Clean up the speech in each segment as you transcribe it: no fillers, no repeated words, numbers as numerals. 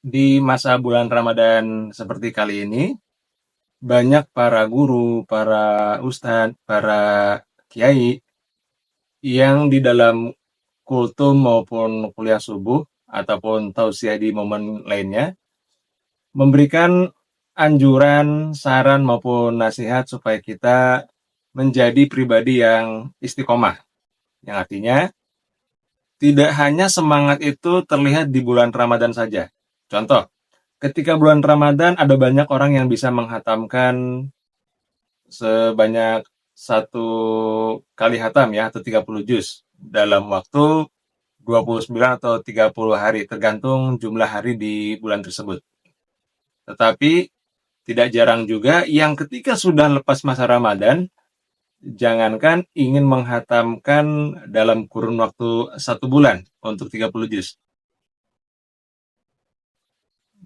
Di masa bulan Ramadan seperti kali ini, banyak para guru, para ustadz, para kiai yang di dalam kultum maupun kuliah subuh ataupun tausiah di momen lainnya memberikan anjuran, saran maupun nasihat supaya kita menjadi pribadi yang istiqomah. Yang artinya tidak hanya semangat itu terlihat di bulan Ramadan saja. Contoh, ketika bulan Ramadan ada banyak orang yang bisa menghatamkan sebanyak satu kali hatam ya, atau 30 juz dalam waktu 29 atau 30 hari, tergantung jumlah hari di bulan tersebut. Tetapi tidak jarang juga yang ketika sudah lepas masa Ramadan, jangankan ingin menghatamkan dalam kurun waktu 1 bulan untuk 30 juz.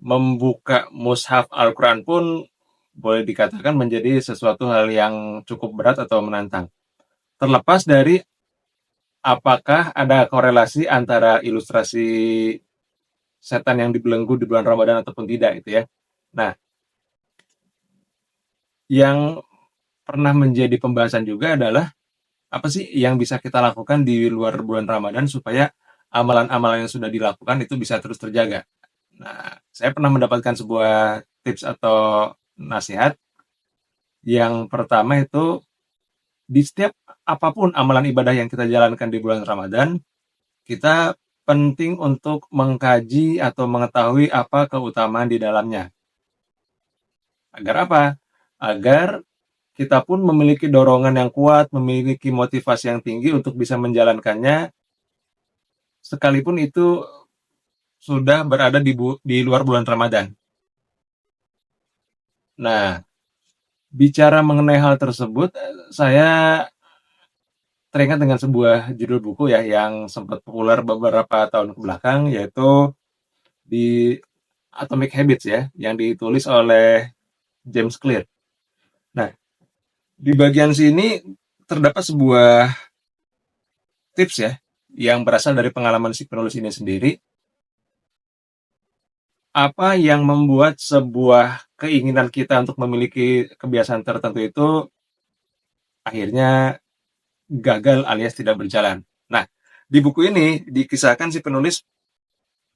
Membuka mushaf Al-Quran pun boleh dikatakan menjadi sesuatu hal yang cukup berat atau menantang. Terlepas dari apakah ada korelasi antara ilustrasi setan yang dibelenggu di bulan Ramadan ataupun tidak itu ya. Nah, yang pernah menjadi pembahasan juga adalah apa sih yang bisa kita lakukan di luar bulan Ramadan supaya amalan-amalan yang sudah dilakukan itu bisa terus terjaga. Nah, saya pernah mendapatkan sebuah tips atau nasihat. Yang pertama itu di setiap apapun amalan ibadah yang kita jalankan di bulan Ramadan, kita penting untuk mengkaji atau mengetahui apa keutamaan di dalamnya. Agar apa? Agar kita pun memiliki dorongan yang kuat, memiliki motivasi yang tinggi untuk bisa menjalankannya, sekalipun itu sudah berada di luar bulan Ramadan. Nah, bicara mengenai hal tersebut, saya teringat dengan sebuah judul buku ya yang sempat populer beberapa tahun ke belakang, yaitu di Atomic Habits ya, yang ditulis oleh James Clear. Nah, di bagian sini terdapat sebuah tips ya, yang berasal dari pengalaman si penulis ini sendiri. Apa yang membuat sebuah keinginan kita untuk memiliki kebiasaan tertentu itu akhirnya gagal alias tidak berjalan. Nah, di buku ini dikisahkan si penulis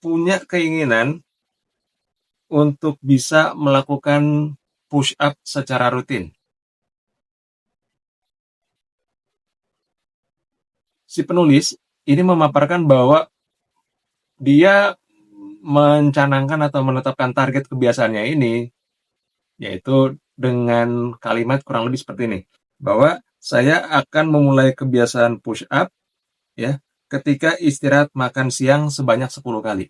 punya keinginan untuk bisa melakukan push up secara rutin. Si penulis ini memaparkan bahwa dia mencanangkan atau menetapkan target kebiasaannya ini, yaitu dengan kalimat kurang lebih seperti ini, bahwa saya akan memulai kebiasaan push up ya ketika istirahat makan siang sebanyak 10 kali.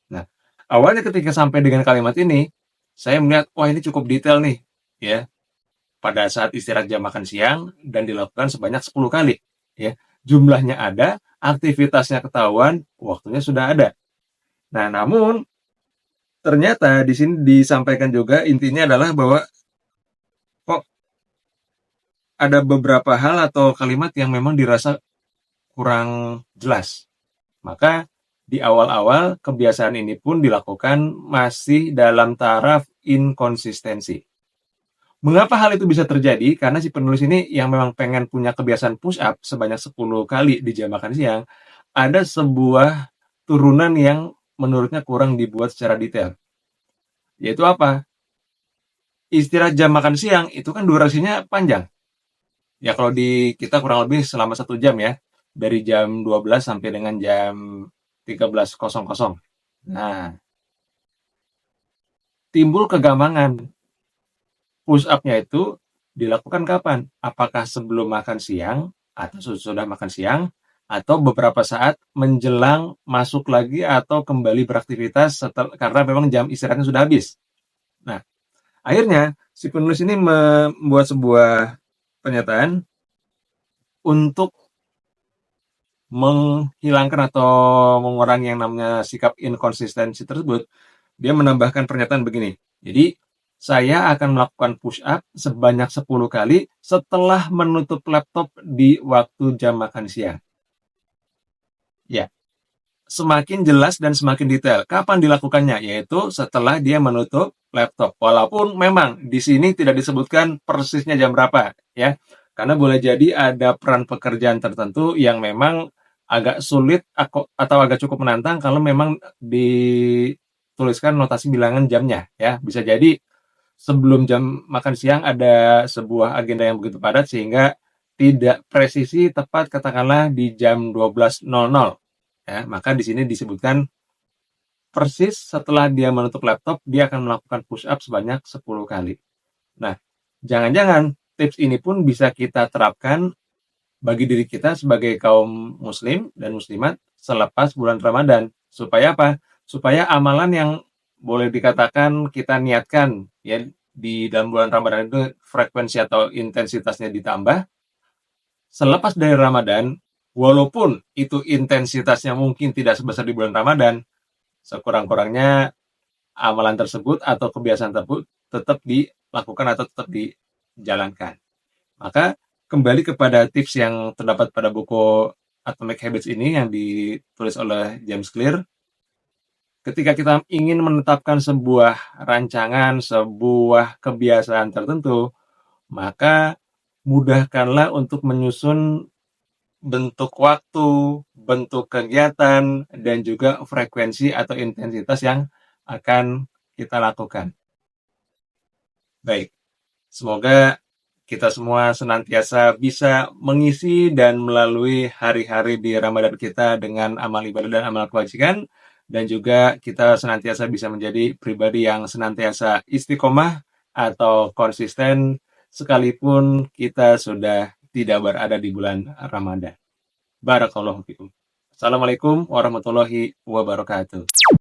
Nah, awalnya ketika sampai dengan kalimat ini, saya melihat, wah ini cukup detail nih, ya, pada saat istirahat jam makan siang dan dilakukan sebanyak 10 kali, ya. Jumlahnya ada, aktivitasnya ketahuan, waktunya sudah ada. Nah, namun ternyata di sini disampaikan juga intinya adalah bahwa kok ada beberapa hal atau kalimat yang memang dirasa kurang jelas. Maka di awal-awal kebiasaan ini pun dilakukan masih dalam taraf inkonsistensi. Mengapa hal itu bisa terjadi? Karena si penulis ini yang memang pengen punya kebiasaan push up sebanyak 10 kali di jam makan siang, ada sebuah turunan yang menurutnya kurang dibuat secara detail. Yaitu apa? Istirahat jam makan siang itu kan durasinya panjang. Ya kalau di kita kurang lebih selama 1 jam ya. Dari jam 12 sampai dengan jam 13.00. Nah, timbul kegampangan. Push up-nya itu dilakukan kapan? Apakah sebelum makan siang atau sesudah makan siang atau beberapa saat menjelang masuk lagi atau kembali beraktivitas karena memang jam istirahatnya sudah habis. Nah, akhirnya si penulis ini membuat sebuah pernyataan untuk menghilangkan atau mengurangi yang namanya sikap inkonsistensi tersebut. Dia menambahkan pernyataan begini. Jadi, saya akan melakukan push up sebanyak 10 kali setelah menutup laptop di waktu jam makan siang. Ya, semakin jelas dan semakin detail. Kapan dilakukannya? Yaitu setelah dia menutup laptop. Walaupun memang di sini tidak disebutkan persisnya jam berapa, ya. Karena boleh jadi ada peran pekerjaan tertentu yang memang agak sulit atau agak cukup menantang kalau memang dituliskan notasi bilangan jamnya, ya. Bisa jadi sebelum jam makan siang ada sebuah agenda yang begitu padat sehingga tidak presisi tepat katakanlah di jam 12.00, ya. Maka di sini disebutkan persis setelah dia menutup laptop dia akan melakukan push up sebanyak 10 kali. Nah, jangan-jangan tips ini pun bisa kita terapkan bagi diri kita sebagai kaum muslim dan muslimat selepas bulan Ramadan. Supaya apa? Supaya amalan yang boleh dikatakan kita niatkan ya di dalam bulan Ramadan itu frekuensi atau intensitasnya ditambah. Selepas dari Ramadan, walaupun itu intensitasnya mungkin tidak sebesar di bulan Ramadan, sekurang-kurangnya amalan tersebut atau kebiasaan tersebut tetap dilakukan atau tetap dijalankan. Maka kembali kepada tips yang terdapat pada buku Atomic Habits ini yang ditulis oleh James Clear. Ketika kita ingin menetapkan sebuah rancangan, sebuah kebiasaan tertentu, maka mudahkanlah untuk menyusun bentuk waktu, bentuk kegiatan, dan juga frekuensi atau intensitas yang akan kita lakukan. Baik, semoga kita semua senantiasa bisa mengisi dan melalui hari-hari di Ramadan kita dengan amal ibadah dan amal kebajikan, dan juga kita senantiasa bisa menjadi pribadi yang senantiasa istiqomah atau konsisten sekalipun kita sudah tidak berada di bulan Ramadan. Barakallahu fikum. Assalamualaikum warahmatullahi wabarakatuh.